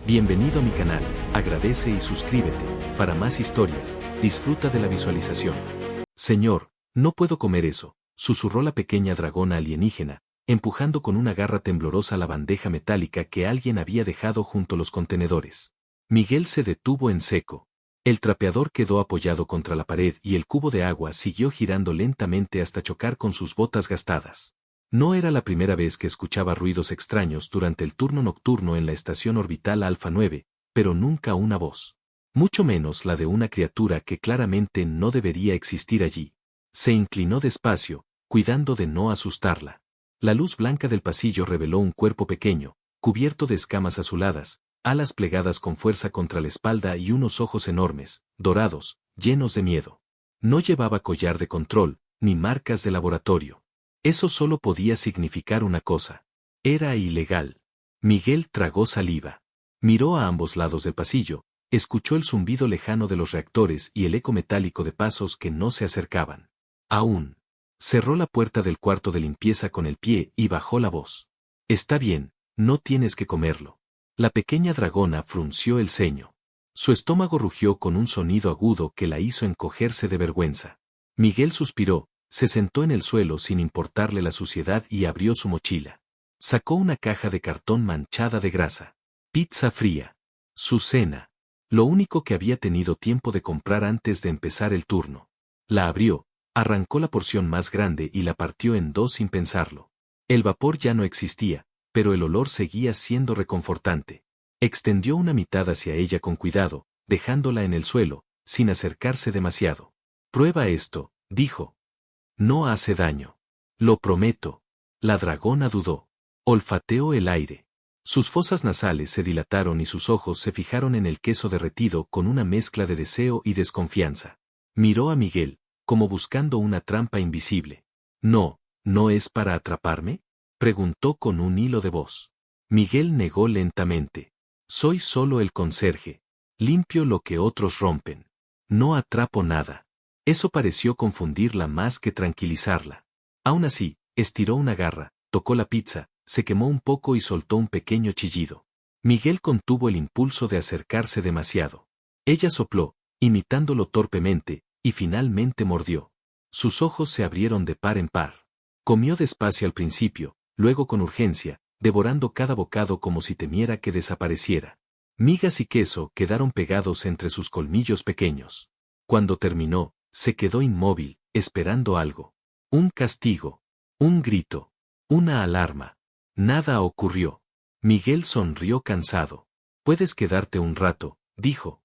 Bienvenido a mi canal, agradece y suscríbete. Para más historias, disfruta de la visualización. Señor, no puedo comer eso, susurró la pequeña dragona alienígena, empujando con una garra temblorosa la bandeja metálica que alguien había dejado junto a los contenedores. Miguel se detuvo en seco. El trapeador quedó apoyado contra la pared y el cubo de agua siguió girando lentamente hasta chocar con sus botas gastadas. No era la primera vez que escuchaba ruidos extraños durante el turno nocturno en la estación orbital Alfa 9, pero nunca una voz. Mucho menos la de una criatura que claramente no debería existir allí. Se inclinó despacio, cuidando de no asustarla. La luz blanca del pasillo reveló un cuerpo pequeño, cubierto de escamas azuladas, alas plegadas con fuerza contra la espalda y unos ojos enormes, dorados, llenos de miedo. No llevaba collar de control, ni marcas de laboratorio. Eso solo podía significar una cosa. Era ilegal. Miguel tragó saliva. Miró a ambos lados del pasillo, escuchó el zumbido lejano de los reactores y el eco metálico de pasos que no se acercaban. Aún. Cerró la puerta del cuarto de limpieza con el pie y bajó la voz. Está bien, no tienes que comerlo. La pequeña dragona frunció el ceño. Su estómago rugió con un sonido agudo que la hizo encogerse de vergüenza. Miguel suspiró. Se sentó en el suelo sin importarle la suciedad y abrió su mochila. Sacó una caja de cartón manchada de grasa. Pizza fría. Su cena. Lo único que había tenido tiempo de comprar antes de empezar el turno. La abrió, arrancó la porción más grande y la partió en dos sin pensarlo. El vapor ya no existía, pero el olor seguía siendo reconfortante. Extendió una mitad hacia ella con cuidado, dejándola en el suelo, sin acercarse demasiado. Prueba esto, dijo. No hace daño. Lo prometo. La dragona dudó. Olfateó el aire. Sus fosas nasales se dilataron y sus ojos se fijaron en el queso derretido con una mezcla de deseo y desconfianza. Miró a Miguel, como buscando una trampa invisible. No, ¿no es para atraparme? Preguntó con un hilo de voz. Miguel negó lentamente. Soy solo el conserje. Limpio lo que otros rompen. No atrapo nada. Eso pareció confundirla más que tranquilizarla. Aún así, estiró una garra, tocó la pizza, se quemó un poco y soltó un pequeño chillido. Miguel contuvo el impulso de acercarse demasiado. Ella sopló, imitándolo torpemente, y finalmente mordió. Sus ojos se abrieron de par en par. Comió despacio al principio, luego con urgencia, devorando cada bocado como si temiera que desapareciera. Migas y queso quedaron pegados entre sus colmillos pequeños. Cuando terminó, se quedó inmóvil, esperando algo. Un castigo. Un grito. Una alarma. Nada ocurrió. Miguel sonrió cansado. Puedes quedarte un rato, dijo.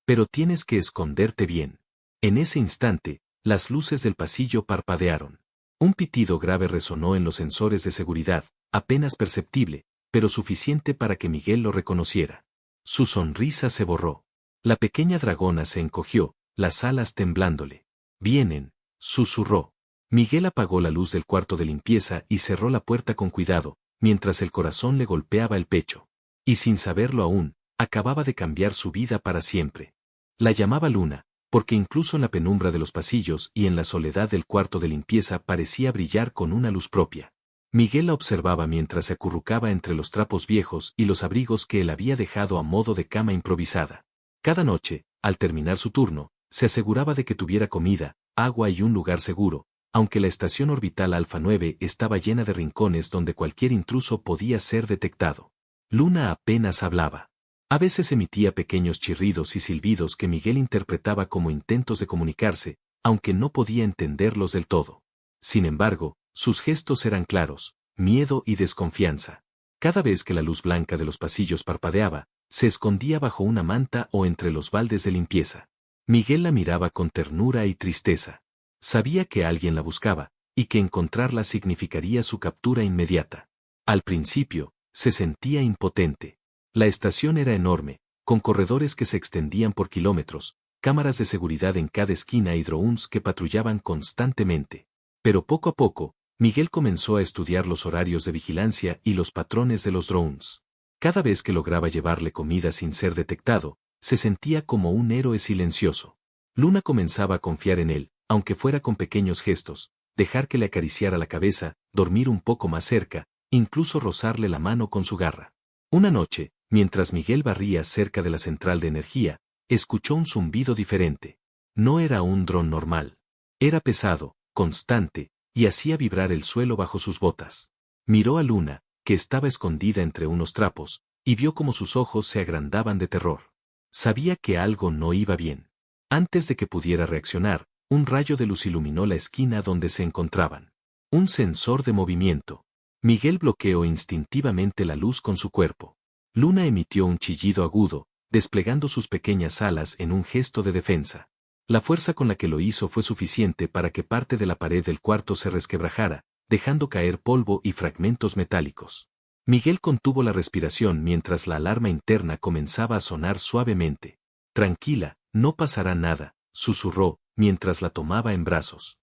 Pero tienes que esconderte bien. En ese instante, las luces del pasillo parpadearon. Un pitido grave resonó en los sensores de seguridad, apenas perceptible, pero suficiente para que Miguel lo reconociera. Su sonrisa se borró. La pequeña dragona se encogió, las alas temblándole. Vienen, susurró. Miguel apagó la luz del cuarto de limpieza y cerró la puerta con cuidado, mientras el corazón le golpeaba el pecho. Y sin saberlo aún, acababa de cambiar su vida para siempre. La llamaba Luna, porque incluso en la penumbra de los pasillos y en la soledad del cuarto de limpieza parecía brillar con una luz propia. Miguel la observaba mientras se acurrucaba entre los trapos viejos y los abrigos que él había dejado a modo de cama improvisada. Cada noche, al terminar su turno, se aseguraba de que tuviera comida, agua y un lugar seguro, aunque la estación orbital Alfa 9 estaba llena de rincones donde cualquier intruso podía ser detectado. Luna apenas hablaba. A veces emitía pequeños chirridos y silbidos que Miguel interpretaba como intentos de comunicarse, aunque no podía entenderlos del todo. Sin embargo, sus gestos eran claros, miedo y desconfianza. Cada vez que la luz blanca de los pasillos parpadeaba, se escondía bajo una manta o entre los baldes de limpieza. Miguel la miraba con ternura y tristeza. Sabía que alguien la buscaba, y que encontrarla significaría su captura inmediata. Al principio, se sentía impotente. La estación era enorme, con corredores que se extendían por kilómetros, cámaras de seguridad en cada esquina y drones que patrullaban constantemente. Pero poco a poco, Miguel comenzó a estudiar los horarios de vigilancia y los patrones de los drones. Cada vez que lograba llevarle comida sin ser detectado, se sentía como un héroe silencioso. Luna comenzaba a confiar en él, aunque fuera con pequeños gestos, dejar que le acariciara la cabeza, dormir un poco más cerca, incluso rozarle la mano con su garra. Una noche, Mientras Miguel barría cerca de la central de energía, escuchó un zumbido diferente. No era un dron normal. Era pesado, constante, y hacía vibrar el suelo bajo sus botas. Miró a Luna, que estaba escondida entre unos trapos, y vio cómo sus ojos se agrandaban de terror. Sabía que algo no iba bien. Antes de que pudiera reaccionar, un rayo de luz iluminó la esquina donde se encontraban. Un sensor de movimiento. Miguel bloqueó instintivamente la luz con su cuerpo. Luna emitió un chillido agudo, desplegando sus pequeñas alas en un gesto de defensa. La fuerza con la que lo hizo fue suficiente para que parte de la pared del cuarto se resquebrajara, dejando caer polvo y fragmentos metálicos. Miguel contuvo la respiración mientras la alarma interna comenzaba a sonar suavemente. Tranquila, no pasará nada, susurró, mientras la tomaba en brazos.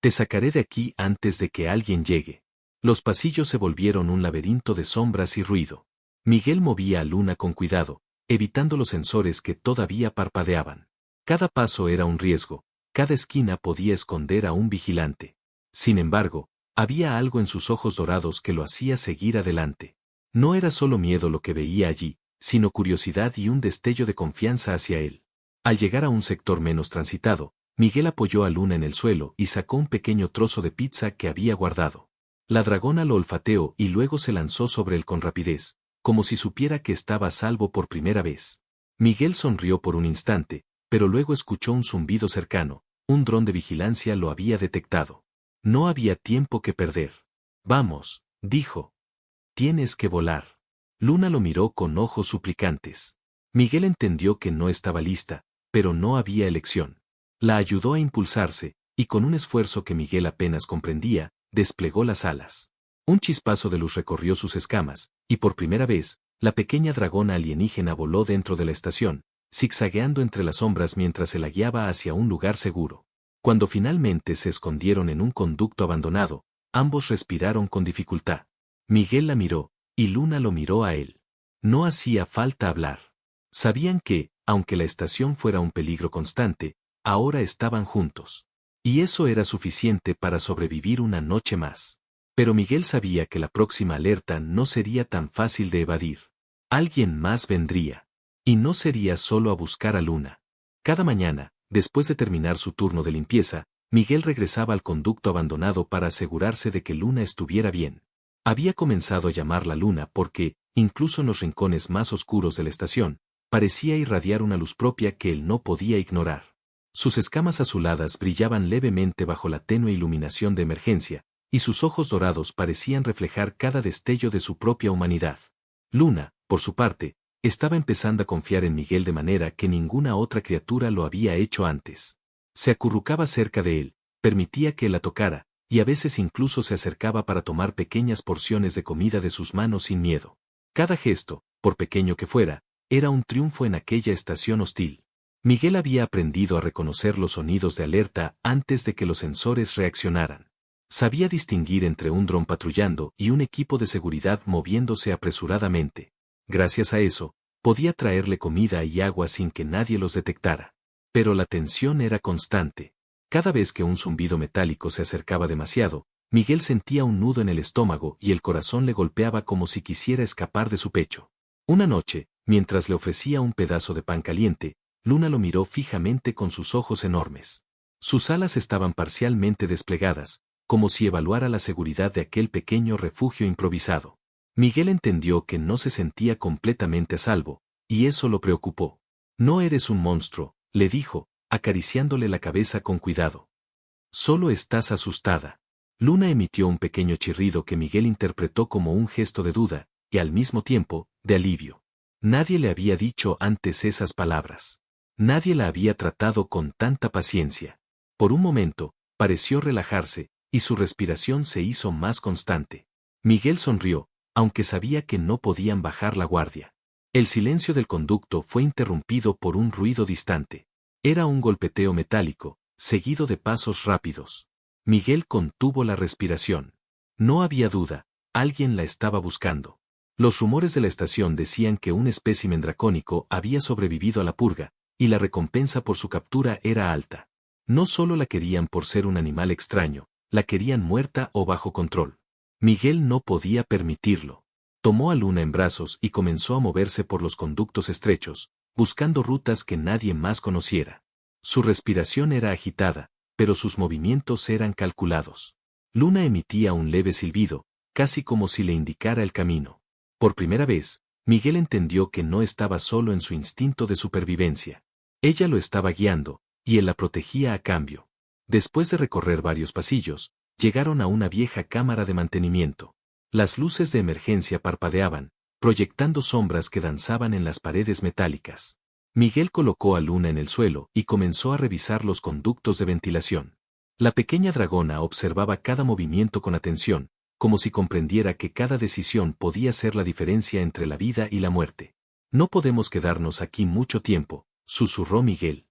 Te sacaré de aquí antes de que alguien llegue. Los pasillos se volvieron un laberinto de sombras y ruido. Miguel movía a Luna con cuidado, evitando los sensores que todavía parpadeaban. Cada paso era un riesgo, cada esquina podía esconder a un vigilante. Sin embargo, había algo en sus ojos dorados que lo hacía seguir adelante. No era solo miedo lo que veía allí, sino curiosidad y un destello de confianza hacia él. Al llegar a un sector menos transitado, Miguel apoyó a Luna en el suelo y sacó un pequeño trozo de pizza que había guardado. La dragona lo olfateó y luego se lanzó sobre él con rapidez, como si supiera que estaba a salvo por primera vez. Miguel sonrió por un instante, pero luego escuchó un zumbido cercano. Un dron de vigilancia lo había detectado. No había tiempo que perder. Vamos, dijo. Tienes que volar. Luna lo miró con ojos suplicantes. Miguel entendió que no estaba lista, pero no había elección. La ayudó a impulsarse, y con un esfuerzo que Miguel apenas comprendía, desplegó las alas. Un chispazo de luz recorrió sus escamas, y por primera vez, la pequeña dragona alienígena voló dentro de la estación, zigzagueando entre las sombras mientras se la guiaba hacia un lugar seguro. Cuando finalmente se escondieron en un conducto abandonado, ambos respiraron con dificultad. Miguel la miró, y Luna lo miró a él. No hacía falta hablar. Sabían que, aunque la estación fuera un peligro constante, ahora estaban juntos. Y eso era suficiente para sobrevivir una noche más. Pero Miguel sabía que la próxima alerta no sería tan fácil de evadir. Alguien más vendría. Y no sería solo a buscar a Luna. Cada mañana, después de terminar su turno de limpieza, Miguel regresaba al conducto abandonado para asegurarse de que Luna estuviera bien. Había comenzado a llamarla Luna porque, incluso en los rincones más oscuros de la estación, parecía irradiar una luz propia que él no podía ignorar. Sus escamas azuladas brillaban levemente bajo la tenue iluminación de emergencia, y sus ojos dorados parecían reflejar cada destello de su propia humanidad. Luna, por su parte, estaba empezando a confiar en Miguel de manera que ninguna otra criatura lo había hecho antes. Se acurrucaba cerca de él, permitía que él la tocara, y a veces incluso se acercaba para tomar pequeñas porciones de comida de sus manos sin miedo. Cada gesto, por pequeño que fuera, era un triunfo en aquella estación hostil. Miguel había aprendido a reconocer los sonidos de alerta antes de que los sensores reaccionaran. Sabía distinguir entre un dron patrullando y un equipo de seguridad moviéndose apresuradamente. Gracias a eso, podía traerle comida y agua sin que nadie los detectara. Pero la tensión era constante. Cada vez que un zumbido metálico se acercaba demasiado, Miguel sentía un nudo en el estómago y el corazón le golpeaba como si quisiera escapar de su pecho. Una noche, mientras le ofrecía un pedazo de pan caliente, Luna lo miró fijamente con sus ojos enormes. Sus alas estaban parcialmente desplegadas, como si evaluara la seguridad de aquel pequeño refugio improvisado. Miguel entendió que no se sentía completamente a salvo, y eso lo preocupó. No eres un monstruo, le dijo, acariciándole la cabeza con cuidado. Solo estás asustada. Luna emitió un pequeño chirrido que Miguel interpretó como un gesto de duda, y al mismo tiempo, de alivio. Nadie le había dicho antes esas palabras. Nadie la había tratado con tanta paciencia. Por un momento, pareció relajarse, y su respiración se hizo más constante. Miguel sonrió, aunque sabía que no podían bajar la guardia. El silencio del conducto fue interrumpido por un ruido distante. Era un golpeteo metálico, seguido de pasos rápidos. Miguel contuvo la respiración. No había duda, alguien la estaba buscando. Los rumores de la estación decían que un espécimen dracónico había sobrevivido a la purga, y la recompensa por su captura era alta. No solo la querían por ser un animal extraño, la querían muerta o bajo control. Miguel no podía permitirlo. Tomó a Luna en brazos y comenzó a moverse por los conductos estrechos, buscando rutas que nadie más conociera. Su respiración era agitada, pero sus movimientos eran calculados. Luna emitía un leve silbido, casi como si le indicara el camino. Por primera vez, Miguel entendió que no estaba solo en su instinto de supervivencia. Ella lo estaba guiando, y él la protegía a cambio. Después de recorrer varios pasillos, llegaron a una vieja cámara de mantenimiento. Las luces de emergencia parpadeaban, proyectando sombras que danzaban en las paredes metálicas. Miguel colocó a Luna en el suelo y comenzó a revisar los conductos de ventilación. La pequeña dragona observaba cada movimiento con atención, como si comprendiera que cada decisión podía ser la diferencia entre la vida y la muerte. No podemos quedarnos aquí mucho tiempo, susurró Miguel.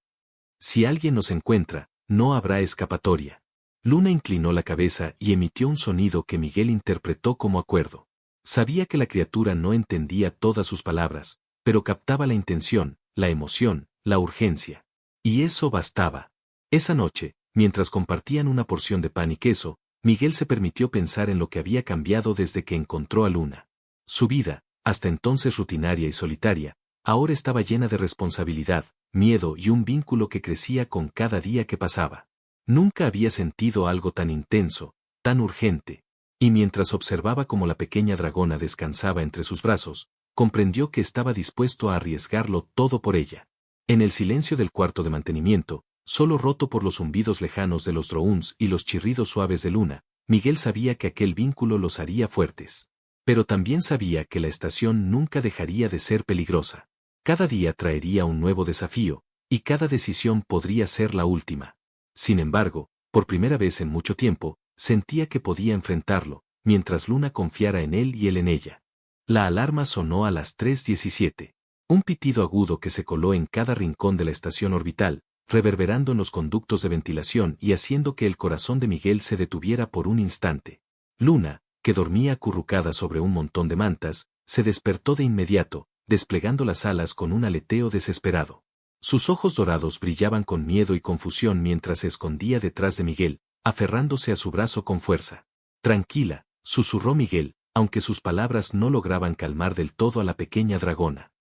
Si alguien nos encuentra, no habrá escapatoria. Luna inclinó la cabeza y emitió un sonido que Miguel interpretó como acuerdo. Sabía que la criatura no entendía todas sus palabras, pero captaba la intención, la emoción, la urgencia. Y eso bastaba. Esa noche, mientras compartían una porción de pan y queso, Miguel se permitió pensar en lo que había cambiado desde que encontró a Luna. Su vida, hasta entonces rutinaria y solitaria, ahora estaba llena de responsabilidad, miedo y un vínculo que crecía con cada día que pasaba. Nunca había sentido algo tan intenso, tan urgente, y mientras observaba cómo la pequeña dragona descansaba entre sus brazos, comprendió que estaba dispuesto a arriesgarlo todo por ella. En el silencio del cuarto de mantenimiento, solo roto por los zumbidos lejanos de los drones y los chirridos suaves de Luna, Miguel sabía que aquel vínculo los haría fuertes. Pero también sabía que la estación nunca dejaría de ser peligrosa. Cada día traería un nuevo desafío, y cada decisión podría ser la última. Sin embargo, por primera vez en mucho tiempo, sentía que podía enfrentarlo, mientras Luna confiara en él y él en ella. La alarma sonó a las 3:17. Un pitido agudo que se coló en cada rincón de la estación orbital, reverberando en los conductos de ventilación y haciendo que el corazón de Miguel se detuviera por un instante. Luna, que dormía acurrucada sobre un montón de mantas, se despertó de inmediato, desplegando las alas con un aleteo desesperado. Sus ojos dorados brillaban con miedo y confusión mientras se escondía detrás de Miguel, aferrándose a su brazo con fuerza. Tranquila, susurró Miguel, aunque sus palabras no lograban calmar del todo a la pequeña dragona.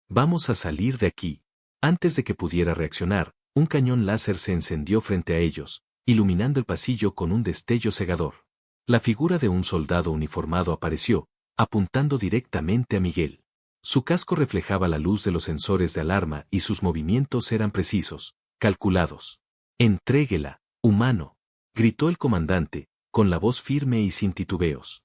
Vamos a salir de aquí. Antes de que pudiera reaccionar, un cañón láser se encendió frente a ellos, iluminando el pasillo con un destello cegador. La figura de un soldado uniformado apareció, apuntando directamente a Miguel. Su casco reflejaba la luz de los sensores de alarma y sus movimientos eran precisos, calculados. «Entréguela, humano», gritó el comandante, con la voz firme y sin titubeos.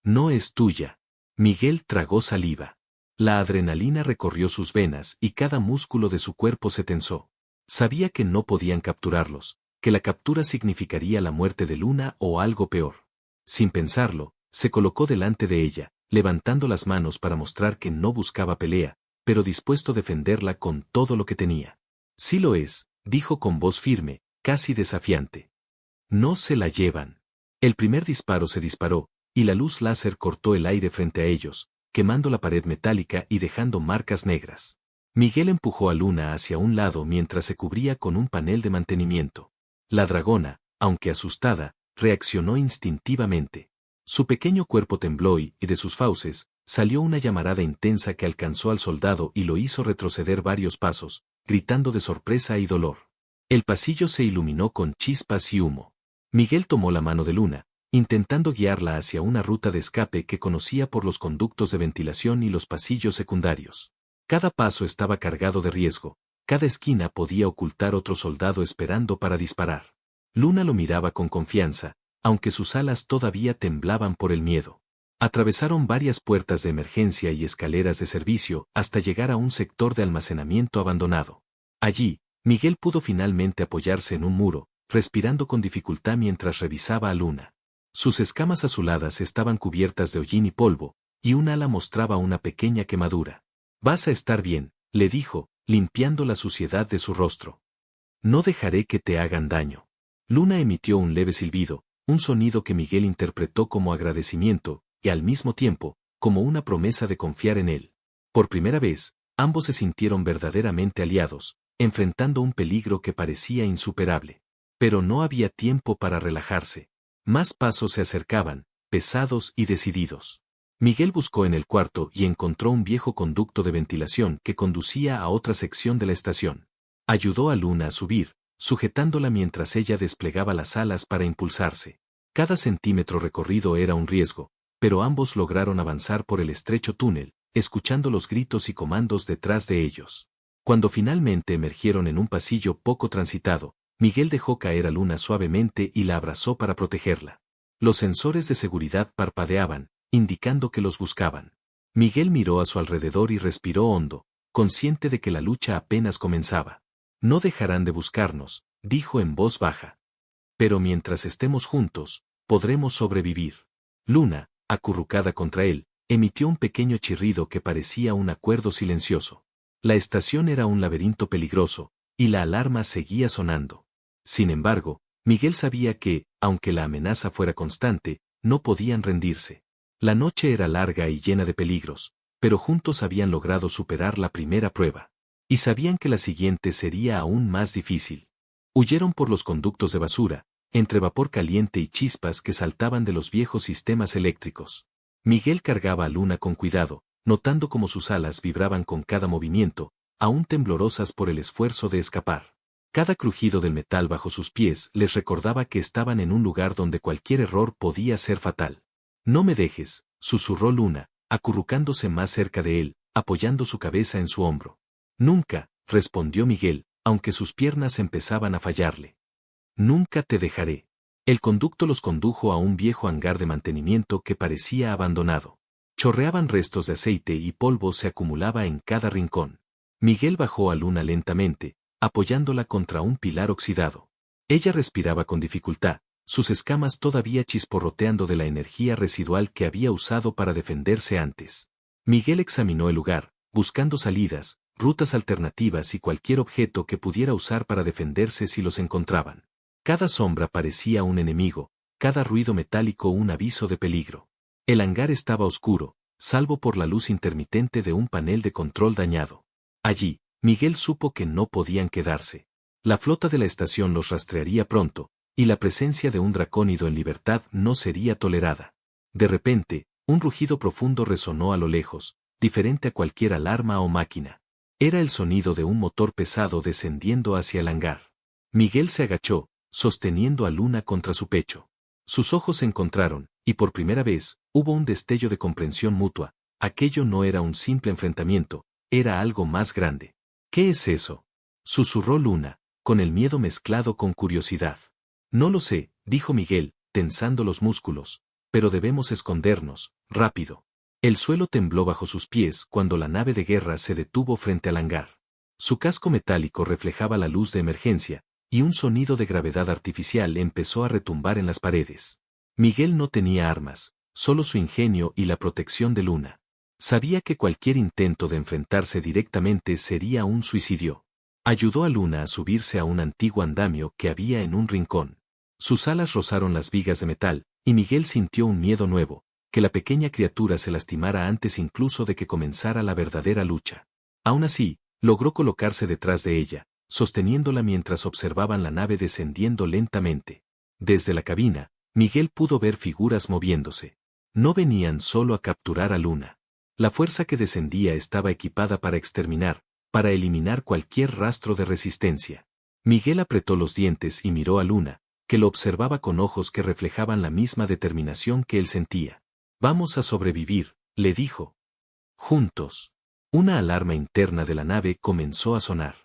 «No es tuya». Miguel tragó saliva. La adrenalina recorrió sus venas y cada músculo de su cuerpo se tensó. Sabía que no podían capturarlos, que la captura significaría la muerte de Luna o algo peor. Sin pensarlo, se colocó delante de ella, levantando las manos para mostrar que no buscaba pelea, pero dispuesto a defenderla con todo lo que tenía. «Sí lo es», dijo con voz firme, casi desafiante. «No se la llevan». El primer disparo se disparó, y la luz láser cortó el aire frente a ellos, quemando la pared metálica y dejando marcas negras. Miguel empujó a Luna hacia un lado mientras se cubría con un panel de mantenimiento. La dragona, aunque asustada, reaccionó instintivamente. Su pequeño cuerpo tembló y, de sus fauces, salió una llamarada intensa que alcanzó al soldado y lo hizo retroceder varios pasos, gritando de sorpresa y dolor. El pasillo se iluminó con chispas y humo. Miguel tomó la mano de Luna, intentando guiarla hacia una ruta de escape que conocía por los conductos de ventilación y los pasillos secundarios. Cada paso estaba cargado de riesgo, cada esquina podía ocultar otro soldado esperando para disparar. Luna lo miraba con confianza, aunque sus alas todavía temblaban por el miedo. Atravesaron varias puertas de emergencia y escaleras de servicio hasta llegar a un sector de almacenamiento abandonado. Allí, Miguel pudo finalmente apoyarse en un muro, respirando con dificultad mientras revisaba a Luna. Sus escamas azuladas estaban cubiertas de hollín y polvo, y un ala mostraba una pequeña quemadura. «Vas a estar bien», le dijo, limpiando la suciedad de su rostro. «No dejaré que te hagan daño». Luna emitió un leve silbido, un sonido que Miguel interpretó como agradecimiento, y al mismo tiempo, como una promesa de confiar en él. Por primera vez, ambos se sintieron verdaderamente aliados, enfrentando un peligro que parecía insuperable. Pero no había tiempo para relajarse. Más pasos se acercaban, pesados y decididos. Miguel buscó en el cuarto y encontró un viejo conducto de ventilación que conducía a otra sección de la estación. Ayudó a Luna a subir, sujetándola mientras ella desplegaba las alas para impulsarse. Cada centímetro recorrido era un riesgo, pero ambos lograron avanzar por el estrecho túnel, escuchando los gritos y comandos detrás de ellos. Cuando finalmente emergieron en un pasillo poco transitado, Miguel dejó caer a Luna suavemente y la abrazó para protegerla. Los sensores de seguridad parpadeaban, indicando que los buscaban. Miguel miró a su alrededor y respiró hondo, consciente de que la lucha apenas comenzaba. No dejarán de buscarnos, dijo en voz baja. Pero mientras estemos juntos, podremos sobrevivir. Luna, acurrucada contra él, emitió un pequeño chirrido que parecía un acuerdo silencioso. La estación era un laberinto peligroso, y la alarma seguía sonando. Sin embargo, Miguel sabía que, aunque la amenaza fuera constante, no podían rendirse. La noche era larga y llena de peligros, pero juntos habían logrado superar la primera prueba. Y sabían que la siguiente sería aún más difícil. Huyeron por los conductos de basura, entre vapor caliente y chispas que saltaban de los viejos sistemas eléctricos. Miguel cargaba a Luna con cuidado, notando cómo sus alas vibraban con cada movimiento, aún temblorosas por el esfuerzo de escapar. Cada crujido del metal bajo sus pies les recordaba que estaban en un lugar donde cualquier error podía ser fatal. «No me dejes», susurró Luna, acurrucándose más cerca de él, apoyando su cabeza en su hombro. «Nunca», respondió Miguel, aunque sus piernas empezaban a fallarle. «Nunca te dejaré». El conducto los condujo a un viejo hangar de mantenimiento que parecía abandonado. Chorreaban restos de aceite y polvo se acumulaba en cada rincón. Miguel bajó a Luna lentamente, apoyándola contra un pilar oxidado. Ella respiraba con dificultad, sus escamas todavía chisporroteando de la energía residual que había usado para defenderse antes. Miguel examinó el lugar, buscando salidas, rutas alternativas y cualquier objeto que pudiera usar para defenderse si los encontraban. Cada sombra parecía un enemigo, cada ruido metálico un aviso de peligro. El hangar estaba oscuro, salvo por la luz intermitente de un panel de control dañado. Allí, Miguel supo que no podían quedarse. La flota de la estación los rastrearía pronto, y la presencia de un dracónido en libertad no sería tolerada. De repente, un rugido profundo resonó a lo lejos, diferente a cualquier alarma o máquina. Era el sonido de un motor pesado descendiendo hacia el hangar. Miguel se agachó, sosteniendo a Luna contra su pecho. Sus ojos se encontraron, y por primera vez, hubo un destello de comprensión mutua. Aquello no era un simple enfrentamiento, era algo más grande. «¿Qué es eso?», susurró Luna, con el miedo mezclado con curiosidad. «No lo sé», dijo Miguel, tensando los músculos, «pero debemos escondernos, rápido». El suelo tembló bajo sus pies cuando la nave de guerra se detuvo frente al hangar. Su casco metálico reflejaba la luz de emergencia, y un sonido de gravedad artificial empezó a retumbar en las paredes. Miguel no tenía armas, solo su ingenio y la protección de Luna. Sabía que cualquier intento de enfrentarse directamente sería un suicidio. Ayudó a Luna a subirse a un antiguo andamio que había en un rincón. Sus alas rozaron las vigas de metal, y Miguel sintió un miedo nuevo, que la pequeña criatura se lastimara antes incluso de que comenzara la verdadera lucha. Aún así, logró colocarse detrás de ella, sosteniéndola mientras observaban la nave descendiendo lentamente. Desde la cabina, Miguel pudo ver figuras moviéndose. No venían solo a capturar a Luna. La fuerza que descendía estaba equipada para exterminar, para eliminar cualquier rastro de resistencia. Miguel apretó los dientes y miró a Luna, que lo observaba con ojos que reflejaban la misma determinación que él sentía. «Vamos a sobrevivir», le dijo. Juntos. Una alarma interna de la nave comenzó a sonar.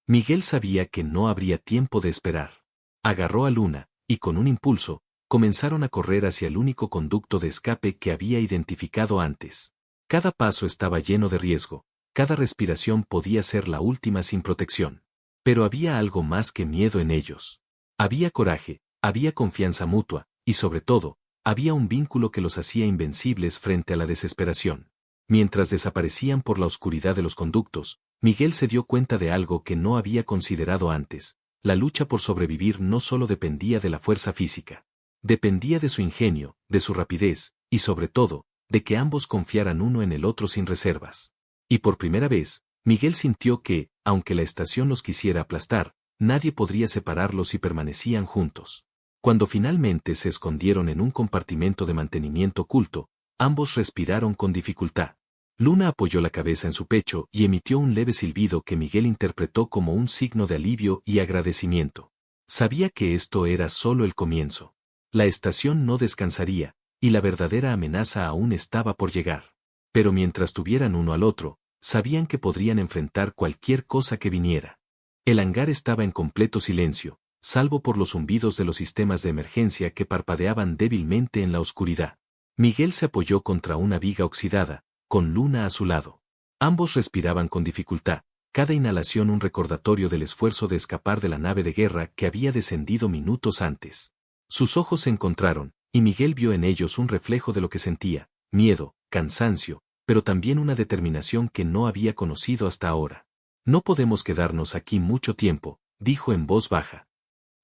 Miguel sabía que no habría tiempo de esperar. Agarró a Luna, y con un impulso, comenzaron a correr hacia el único conducto de escape que había identificado antes. Cada paso estaba lleno de riesgo, cada respiración podía ser la última sin protección. Pero había algo más que miedo en ellos. Había coraje, había confianza mutua, y sobre todo, había un vínculo que los hacía invencibles frente a la desesperación. Mientras desaparecían por la oscuridad de los conductos, Miguel se dio cuenta de algo que no había considerado antes. La lucha por sobrevivir no solo dependía de la fuerza física. Dependía de su ingenio, de su rapidez, y sobre todo, de que ambos confiaran uno en el otro sin reservas. Y por primera vez, Miguel sintió que, aunque la estación los quisiera aplastar, nadie podría separarlos si permanecían juntos. Cuando finalmente se escondieron en un compartimento de mantenimiento oculto, Ambos respiraron con dificultad. Luna apoyó la cabeza en su pecho y emitió un leve silbido que Miguel interpretó como un signo de alivio y agradecimiento. Sabía que esto era solo el comienzo. La estación no descansaría, y la verdadera amenaza aún estaba por llegar. Pero mientras tuvieran uno al otro, sabían que podrían enfrentar cualquier cosa que viniera. El hangar estaba en completo silencio, salvo por los zumbidos de los sistemas de emergencia que parpadeaban débilmente en la oscuridad. Miguel se apoyó contra una viga oxidada, con Luna a su lado. Ambos respiraban con dificultad, cada inhalación un recordatorio del esfuerzo de escapar de la nave de guerra que había descendido minutos antes. Sus ojos se encontraron, y Miguel vio en ellos un reflejo de lo que sentía, miedo, cansancio, pero también una determinación que no había conocido hasta ahora. No podemos quedarnos aquí mucho tiempo, dijo en voz baja.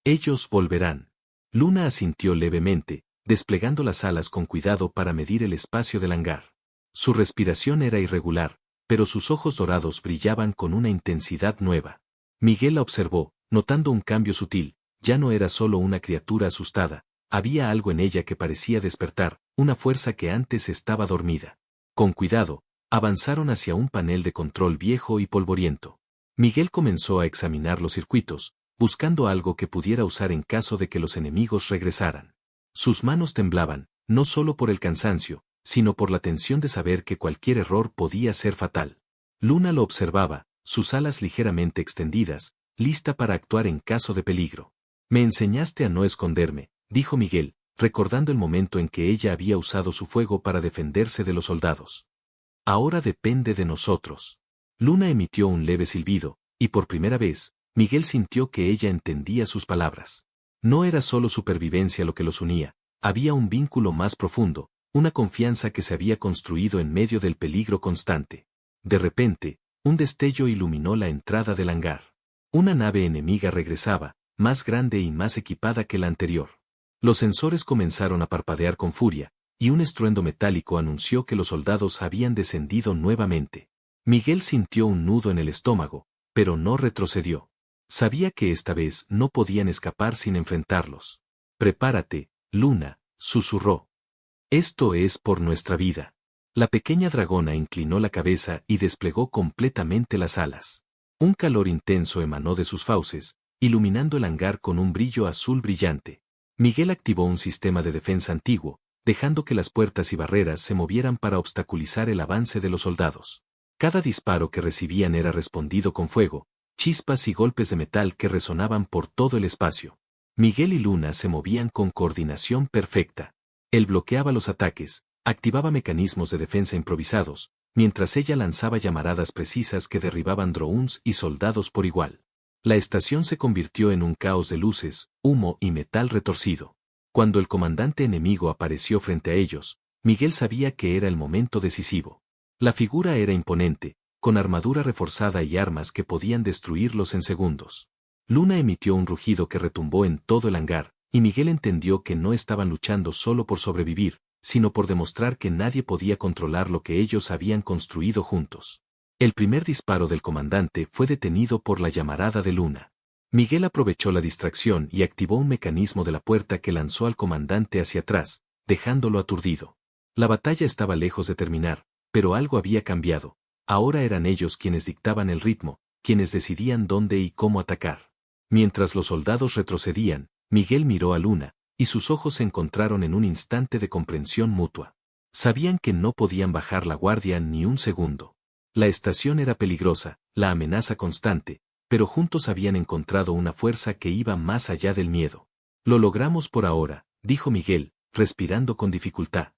Ellos volverán. Luna asintió levemente, desplegando las alas con cuidado para medir el espacio del hangar. Su respiración era irregular, pero sus ojos dorados brillaban con una intensidad nueva. Miguel la observó, notando un cambio sutil, ya no era solo una criatura asustada, había algo en ella que parecía despertar, una fuerza que antes estaba dormida. Con cuidado, avanzaron hacia un panel de control viejo y polvoriento. Miguel comenzó a examinar los circuitos, buscando algo que pudiera usar en caso de que los enemigos regresaran. Sus manos temblaban, no solo por el cansancio, sino por la tensión de saber que cualquier error podía ser fatal. Luna lo observaba, sus alas ligeramente extendidas, lista para actuar en caso de peligro. Me enseñaste a no esconderme, dijo Miguel, recordando el momento en que ella había usado su fuego para defenderse de los soldados. Ahora depende de nosotros. Luna emitió un leve silbido, y por primera vez, Miguel sintió que ella entendía sus palabras. No era solo supervivencia lo que los unía, había un vínculo más profundo, una confianza que se había construido en medio del peligro constante. De repente, un destello iluminó la entrada del hangar. Una nave enemiga regresaba, más grande y más equipada que la anterior. Los sensores comenzaron a parpadear con furia, y un estruendo metálico anunció que los soldados habían descendido nuevamente. Miguel sintió un nudo en el estómago, pero no retrocedió. Sabía que esta vez no podían escapar sin enfrentarlos. Prepárate, Luna, susurró. Esto es por nuestra vida. La pequeña dragona inclinó la cabeza y desplegó completamente las alas. Un calor intenso emanó de sus fauces, iluminando el hangar con un brillo azul brillante. Miguel activó un sistema de defensa antiguo, dejando que las puertas y barreras se movieran para obstaculizar el avance de los soldados. Cada disparo que recibían era respondido con fuego, chispas y golpes de metal que resonaban por todo el espacio. Miguel y Luna se movían con coordinación perfecta. Él bloqueaba los ataques, activaba mecanismos de defensa improvisados, mientras ella lanzaba llamaradas precisas que derribaban drones y soldados por igual. La estación se convirtió en un caos de luces, humo y metal retorcido. Cuando el comandante enemigo apareció frente a ellos, Miguel sabía que era el momento decisivo. La figura era imponente, con armadura reforzada y armas que podían destruirlos en segundos. Luna emitió un rugido que retumbó en todo el hangar, y Miguel entendió que no estaban luchando solo por sobrevivir, sino por demostrar que nadie podía controlar lo que ellos habían construido juntos. El primer disparo del comandante fue detenido por la llamarada de Luna. Miguel aprovechó la distracción y activó un mecanismo de la puerta que lanzó al comandante hacia atrás, dejándolo aturdido. La batalla estaba lejos de terminar, pero algo había cambiado. Ahora eran ellos quienes dictaban el ritmo, quienes decidían dónde y cómo atacar. Mientras los soldados retrocedían, Miguel miró a Luna, y sus ojos se encontraron en un instante de comprensión mutua. Sabían que no podían bajar la guardia ni un segundo. La estación era peligrosa, la amenaza constante, pero juntos habían encontrado una fuerza que iba más allá del miedo. Lo logramos por ahora, dijo Miguel, respirando con dificultad.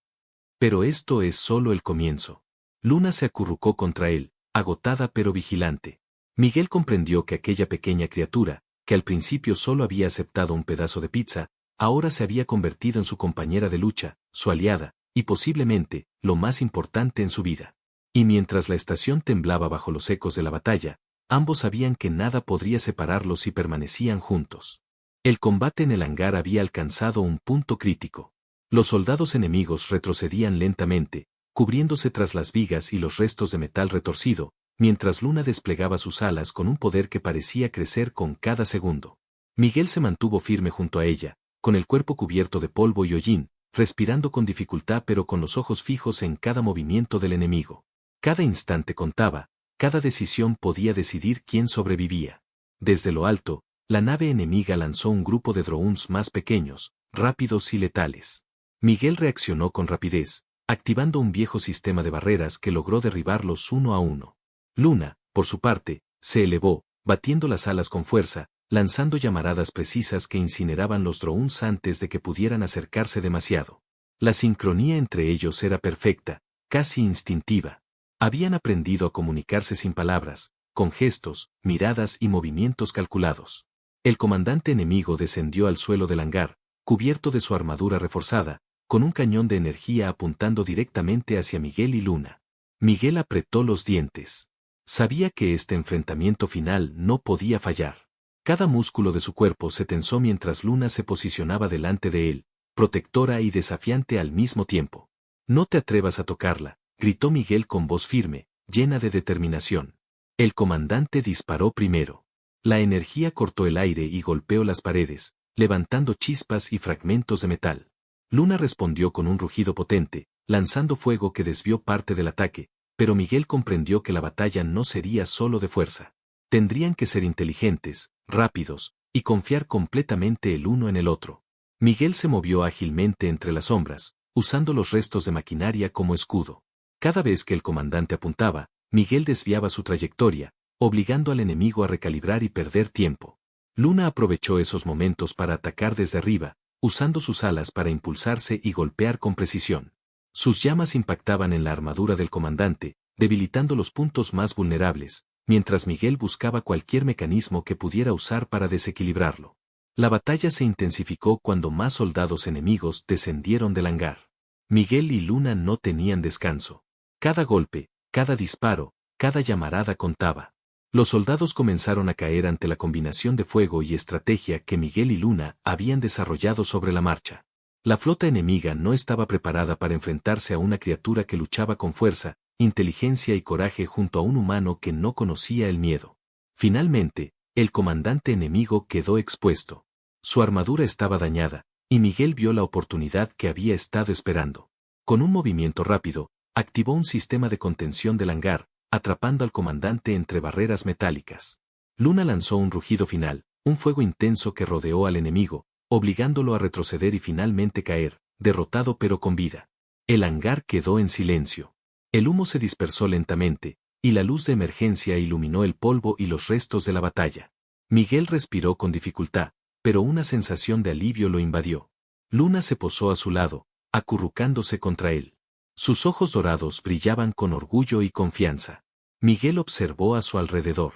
Pero esto es solo el comienzo. Luna se acurrucó contra él, agotada pero vigilante. Miguel comprendió que aquella pequeña criatura, que al principio solo había aceptado un pedazo de pizza, ahora se había convertido en su compañera de lucha, su aliada, y posiblemente, lo más importante en su vida. Y mientras la estación temblaba bajo los ecos de la batalla, ambos sabían que nada podría separarlos si permanecían juntos. El combate en el hangar había alcanzado un punto crítico. Los soldados enemigos retrocedían lentamente, cubriéndose tras las vigas y los restos de metal retorcido, mientras Luna desplegaba sus alas con un poder que parecía crecer con cada segundo. Miguel se mantuvo firme junto a ella, con el cuerpo cubierto de polvo y hollín, respirando con dificultad pero con los ojos fijos en cada movimiento del enemigo. Cada instante contaba, cada decisión podía decidir quién sobrevivía. Desde lo alto, la nave enemiga lanzó un grupo de drones más pequeños, rápidos y letales. Miguel reaccionó con rapidez, activando un viejo sistema de barreras que logró derribarlos uno a uno. Luna, por su parte, se elevó, batiendo las alas con fuerza, lanzando llamaradas precisas que incineraban los drones antes de que pudieran acercarse demasiado. La sincronía entre ellos era perfecta, casi instintiva. Habían aprendido a comunicarse sin palabras, con gestos, miradas y movimientos calculados. El comandante enemigo descendió al suelo del hangar, cubierto de su armadura reforzada, con un cañón de energía apuntando directamente hacia Miguel y Luna. Miguel apretó los dientes. Sabía que este enfrentamiento final no podía fallar. Cada músculo de su cuerpo se tensó mientras Luna se posicionaba delante de él, protectora y desafiante al mismo tiempo. «No te atrevas a tocarla», gritó Miguel con voz firme, llena de determinación. El comandante disparó primero. La energía cortó el aire y golpeó las paredes, levantando chispas y fragmentos de metal. Luna respondió con un rugido potente, lanzando fuego que desvió parte del ataque, pero Miguel comprendió que la batalla no sería solo de fuerza. Tendrían que ser inteligentes, rápidos, y confiar completamente el uno en el otro. Miguel se movió ágilmente entre las sombras, usando los restos de maquinaria como escudo. Cada vez que el comandante apuntaba, Miguel desviaba su trayectoria, obligando al enemigo a recalibrar y perder tiempo. Luna aprovechó esos momentos para atacar desde arriba, usando sus alas para impulsarse y golpear con precisión. Sus llamas impactaban en la armadura del comandante, debilitando los puntos más vulnerables, mientras Miguel buscaba cualquier mecanismo que pudiera usar para desequilibrarlo. La batalla se intensificó cuando más soldados enemigos descendieron del hangar. Miguel y Luna no tenían descanso. Cada golpe, cada disparo, cada llamarada contaba. Los soldados comenzaron a caer ante la combinación de fuego y estrategia que Miguel y Luna habían desarrollado sobre la marcha. La flota enemiga no estaba preparada para enfrentarse a una criatura que luchaba con fuerza, inteligencia y coraje junto a un humano que no conocía el miedo. Finalmente, el comandante enemigo quedó expuesto. Su armadura estaba dañada, y Miguel vio la oportunidad que había estado esperando. Con un movimiento rápido, activó un sistema de contención del hangar, atrapando al comandante entre barreras metálicas. Luna lanzó un rugido final, un fuego intenso que rodeó al enemigo, obligándolo a retroceder y finalmente caer, derrotado pero con vida. El hangar quedó en silencio. El humo se dispersó lentamente, y la luz de emergencia iluminó el polvo y los restos de la batalla. Miguel respiró con dificultad, pero una sensación de alivio lo invadió. Luna se posó a su lado, acurrucándose contra él. Sus ojos dorados brillaban con orgullo y confianza. Miguel observó a su alrededor.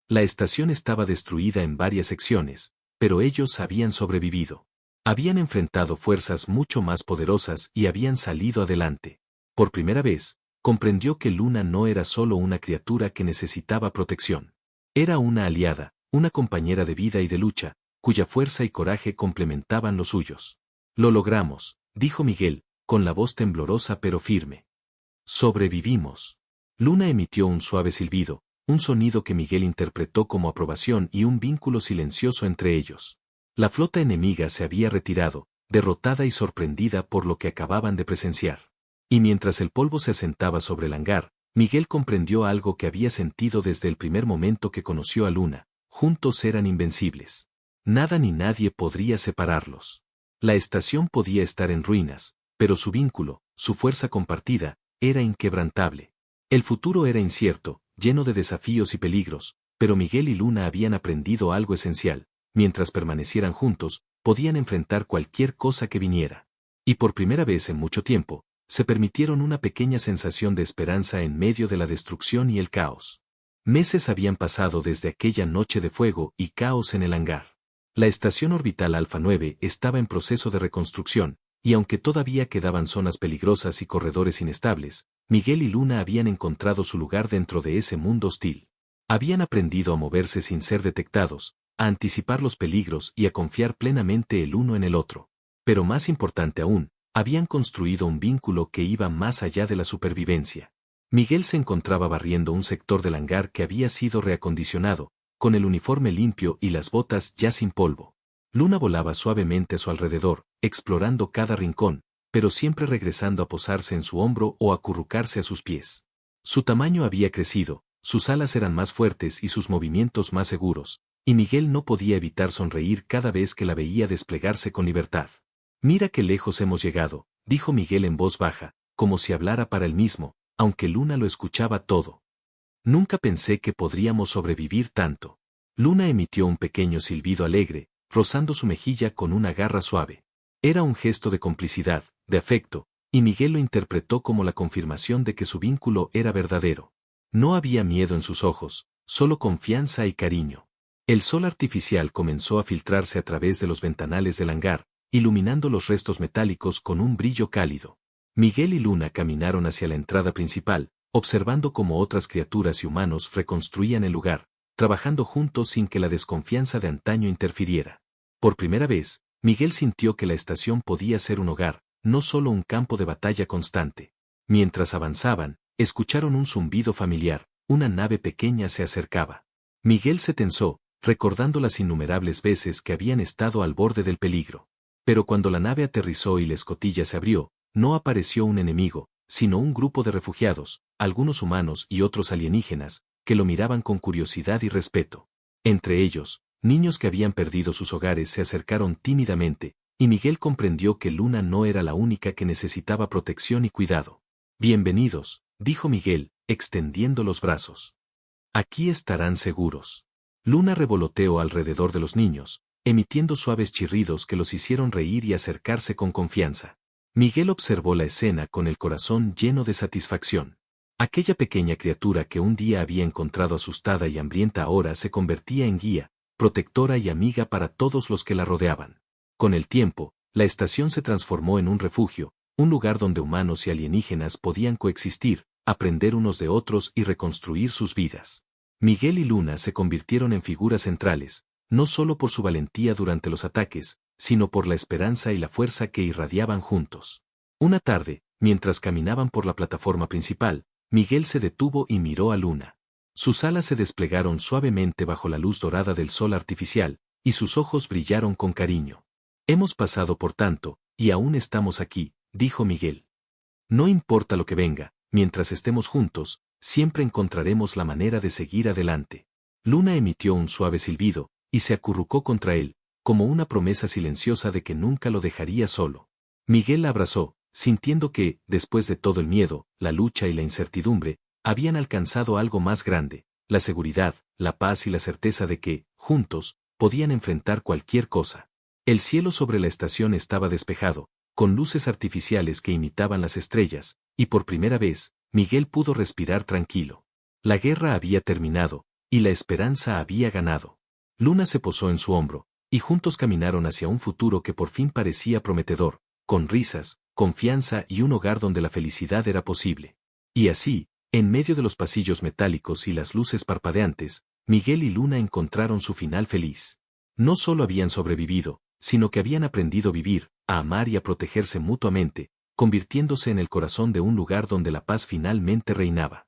La estación estaba destruida en varias secciones, pero ellos habían sobrevivido. Habían enfrentado fuerzas mucho más poderosas y habían salido adelante. Por primera vez, comprendió que Luna no era solo una criatura que necesitaba protección. Era una aliada, una compañera de vida y de lucha, cuya fuerza y coraje complementaban los suyos. «Lo logramos», dijo Miguel, con la voz temblorosa pero firme. «Sobrevivimos». Luna emitió un suave silbido, un sonido que Miguel interpretó como aprobación y un vínculo silencioso entre ellos. La flota enemiga se había retirado, derrotada y sorprendida por lo que acababan de presenciar. Y mientras el polvo se asentaba sobre el hangar, Miguel comprendió algo que había sentido desde el primer momento que conoció a Luna: juntos eran invencibles. Nada ni nadie podría separarlos. La estación podía estar en ruinas, pero su vínculo, su fuerza compartida, era inquebrantable. El futuro era incierto, lleno de desafíos y peligros, pero Miguel y Luna habían aprendido algo esencial: mientras permanecieran juntos, podían enfrentar cualquier cosa que viniera. Y por primera vez en mucho tiempo, se permitieron una pequeña sensación de esperanza en medio de la destrucción y el caos. Meses habían pasado desde aquella noche de fuego y caos en el hangar. La estación orbital Alfa 9 estaba en proceso de reconstrucción, y aunque todavía quedaban zonas peligrosas y corredores inestables, Miguel y Luna habían encontrado su lugar dentro de ese mundo hostil. Habían aprendido a moverse sin ser detectados, a anticipar los peligros y a confiar plenamente el uno en el otro. Pero más importante aún, habían construido un vínculo que iba más allá de la supervivencia. Miguel se encontraba barriendo un sector del hangar que había sido reacondicionado, con el uniforme limpio y las botas ya sin polvo. Luna volaba suavemente a su alrededor, explorando cada rincón, pero siempre regresando a posarse en su hombro o acurrucarse a sus pies. Su tamaño había crecido, sus alas eran más fuertes y sus movimientos más seguros, y Miguel no podía evitar sonreír cada vez que la veía desplegarse con libertad. «Mira qué lejos hemos llegado», dijo Miguel en voz baja, como si hablara para él mismo, aunque Luna lo escuchaba todo. «Nunca pensé que podríamos sobrevivir tanto». Luna emitió un pequeño silbido alegre, rozando su mejilla con una garra suave. Era un gesto de complicidad, de afecto, y Miguel lo interpretó como la confirmación de que su vínculo era verdadero. No había miedo en sus ojos, solo confianza y cariño. El sol artificial comenzó a filtrarse a través de los ventanales del hangar, iluminando los restos metálicos con un brillo cálido. Miguel y Luna caminaron hacia la entrada principal, observando cómo otras criaturas y humanos reconstruían el lugar, trabajando juntos sin que la desconfianza de antaño interfiriera. Por primera vez, Miguel sintió que la estación podía ser un hogar, no solo un campo de batalla constante. Mientras avanzaban, escucharon un zumbido familiar, una nave pequeña se acercaba. Miguel se tensó, recordando las innumerables veces que habían estado al borde del peligro. Pero cuando la nave aterrizó y la escotilla se abrió, no apareció un enemigo, sino un grupo de refugiados, algunos humanos y otros alienígenas, que lo miraban con curiosidad y respeto. Entre ellos, niños que habían perdido sus hogares se acercaron tímidamente, y Miguel comprendió que Luna no era la única que necesitaba protección y cuidado. «Bienvenidos», dijo Miguel, extendiendo los brazos. «Aquí estarán seguros». Luna revoloteó alrededor de los niños, emitiendo suaves chirridos que los hicieron reír y acercarse con confianza. Miguel observó la escena con el corazón lleno de satisfacción. Aquella pequeña criatura que un día había encontrado asustada y hambrienta ahora se convertía en guía, protectora y amiga para todos los que la rodeaban. Con el tiempo, la estación se transformó en un refugio, un lugar donde humanos y alienígenas podían coexistir, aprender unos de otros y reconstruir sus vidas. Miguel y Luna se convirtieron en figuras centrales, no solo por su valentía durante los ataques, sino por la esperanza y la fuerza que irradiaban juntos. Una tarde, mientras caminaban por la plataforma principal, Miguel se detuvo y miró a Luna. Sus alas se desplegaron suavemente bajo la luz dorada del sol artificial, y sus ojos brillaron con cariño. «Hemos pasado por tanto, y aún estamos aquí», dijo Miguel. «No importa lo que venga, mientras estemos juntos, siempre encontraremos la manera de seguir adelante». Luna emitió un suave silbido, y se acurrucó contra él, como una promesa silenciosa de que nunca lo dejaría solo. Miguel la abrazó, sintiendo que, después de todo el miedo, la lucha y la incertidumbre, habían alcanzado algo más grande, la seguridad, la paz y la certeza de que, juntos, podían enfrentar cualquier cosa. El cielo sobre la estación estaba despejado, con luces artificiales que imitaban las estrellas, y por primera vez, Miguel pudo respirar tranquilo. La guerra había terminado, y la esperanza había ganado. Luna se posó en su hombro, y juntos caminaron hacia un futuro que por fin parecía prometedor, con risas, confianza y un hogar donde la felicidad era posible. Y así, en medio de los pasillos metálicos y las luces parpadeantes, Miguel y Luna encontraron su final feliz. No solo habían sobrevivido, sino que habían aprendido a vivir, a amar y a protegerse mutuamente, convirtiéndose en el corazón de un lugar donde la paz finalmente reinaba.